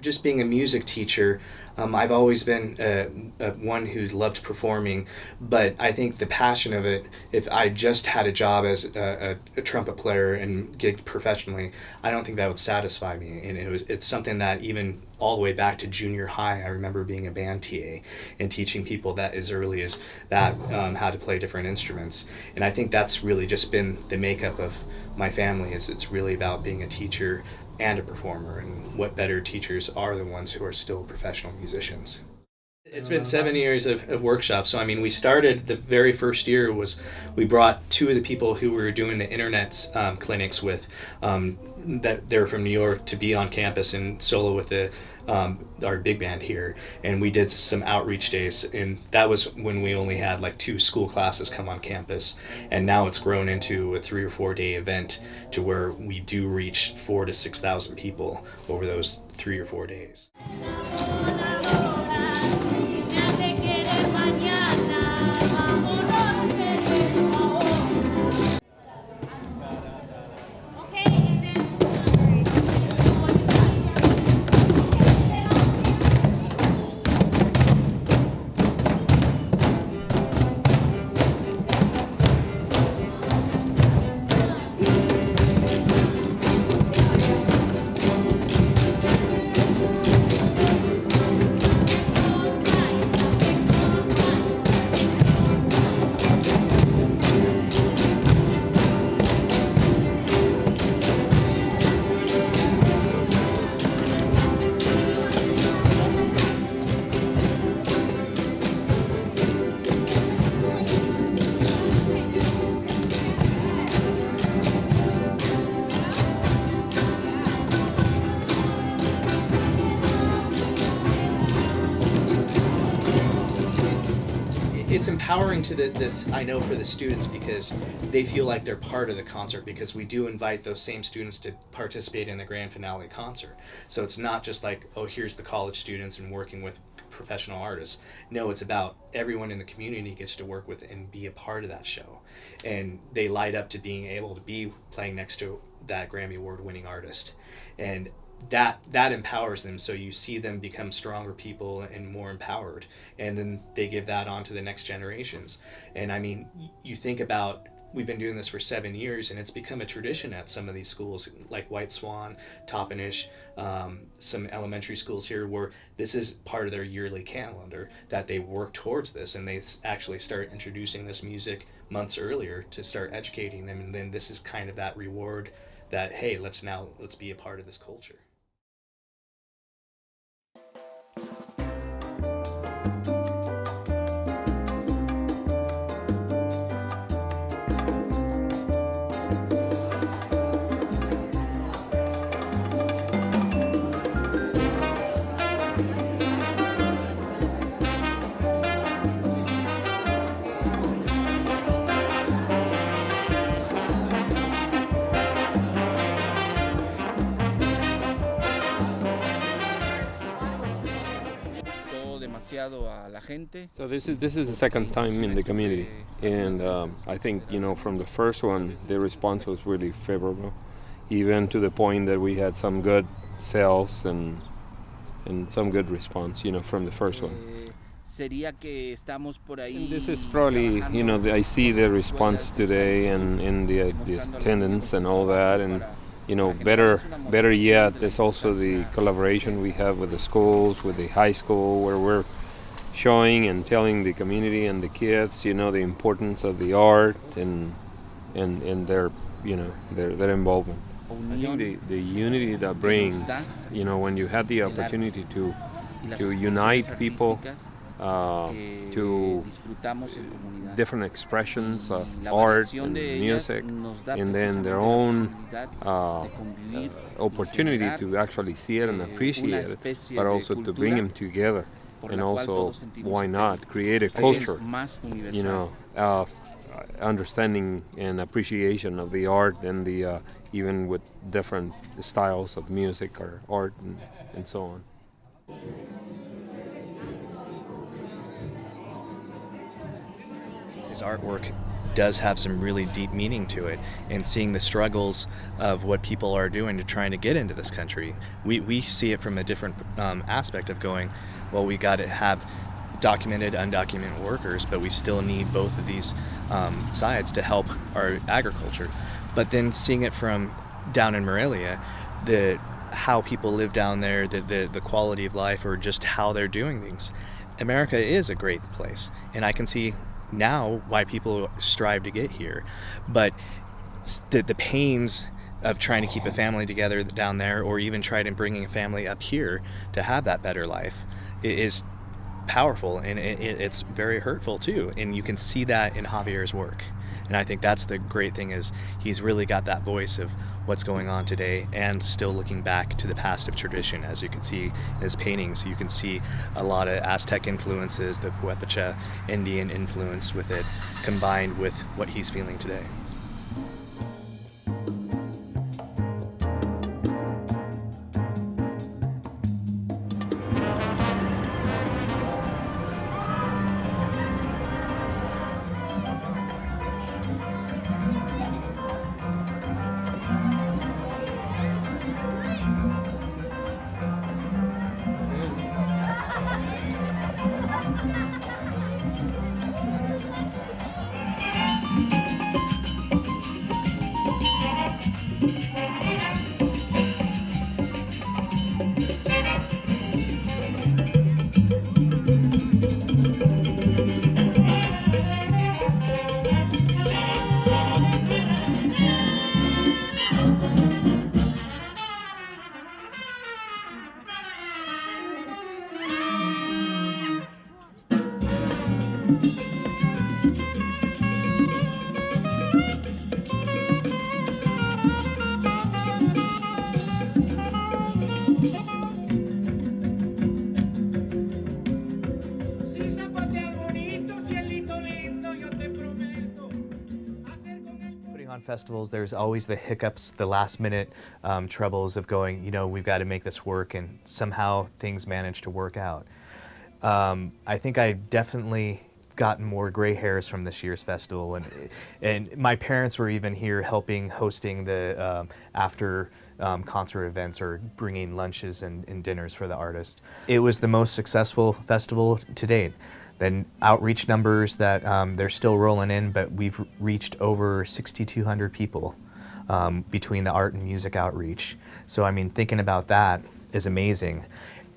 just being a music teacher, I've always been one who loved performing, but I think the passion of it, if I just had a job as a trumpet player and gigged professionally, I don't think that would satisfy me. And it's something that even all the way back to junior high, I remember being a band TA and teaching people that as early as that how to play different instruments. And I think that's really just been the makeup of my family, is it's really about being a teacher and a performer, and what better teachers are the ones who are still professional musicians. It's been 7 years of workshops. So I mean, we started, the very first year was we brought two of the people who we were doing the internet clinics with, that they're from New York, to be on campus and solo with our big band here, and we did some outreach days, and that was when we only had like 2 school classes come on campus, and now it's grown into a 3 or 4 day event to where we do reach 4,000 to 6,000 people over those 3 or 4 days. It's empowering to this, I know, for the students, because they feel like they're part of the concert, because we do invite those same students to participate in the grand finale concert. So it's not just like, oh, here's the college students and working with professional artists. No, it's about everyone in the community gets to work with and be a part of that show. And they light up to being able to be playing next to that Grammy Award winning artist. And that empowers them, so you see them become stronger people and more empowered, and then they give that on to the next generations. And I mean, you think about, we've been doing this for 7 years, and it's become a tradition at some of these schools like White Swan, Toppenish, some elementary schools here, where this is part of their yearly calendar, that they work towards this, and they actually start introducing this music months earlier to start educating them. And then this is kind of that reward that, hey, let's be a part of this culture. So this is the second time in the community, and I think, from the first one the response was really favorable, even to the point that we had some good sales and some good response, from the first one. And this is probably, I see the response today and the attendance and all that, and better yet, there's also the collaboration we have with the schools, with the high school, where we're showing and telling the community and the kids, the importance of the art and their, their involvement. I think the unity that brings, when you have the opportunity to unite people to different expressions of art and music, and then their own opportunity to actually see it and appreciate it, but also to bring them together. And also, why not create a culture, of understanding and appreciation of the art, and the even with different styles of music or art and so on. His artwork does have some really deep meaning to it, and seeing the struggles of what people are doing to trying to get into this country. We see it from a different aspect of going, well, we got to have documented, undocumented workers, but we still need both of these sides to help our agriculture. But then seeing it from down in Morelia, how people live down there, the quality of life, or just how they're doing things. America is a great place, and I can see now why people strive to get here. But the pains of trying to keep a family together down there, or even trying to bringing a family up here to have that better life, is powerful, and it's very hurtful too. And you can see that in Javier's work. And I think that's the great thing, is he's really got that voice of what's going on today, and still looking back to the past of tradition. As you can see in his paintings, you can see a lot of Aztec influences, the Puepacha Indian influence with it, combined with what he's feeling today. Festivals, there's always the hiccups, the last minute troubles of going, we've got to make this work, and somehow things manage to work out. I think I definitely gotten more gray hairs from this year's festival, and my parents were even here hosting the after concert events, or bringing lunches and dinners for the artists. It was the most successful festival to date. Then outreach numbers that they're still rolling in, but we've reached over 6,200 people between the art and music outreach. So I mean, thinking about that is amazing.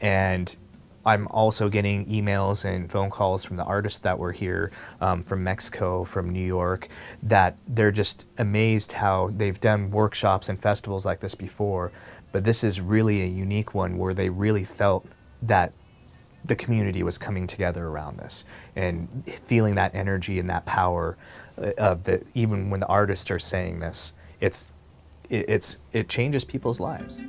And I'm also getting emails and phone calls from the artists that were here, from Mexico, from New York, that they're just amazed how they've done workshops and festivals like this before, but this is really a unique one where they really felt that the community was coming together around this, and feeling that energy and that power of even when the artists are saying this, it changes people's lives.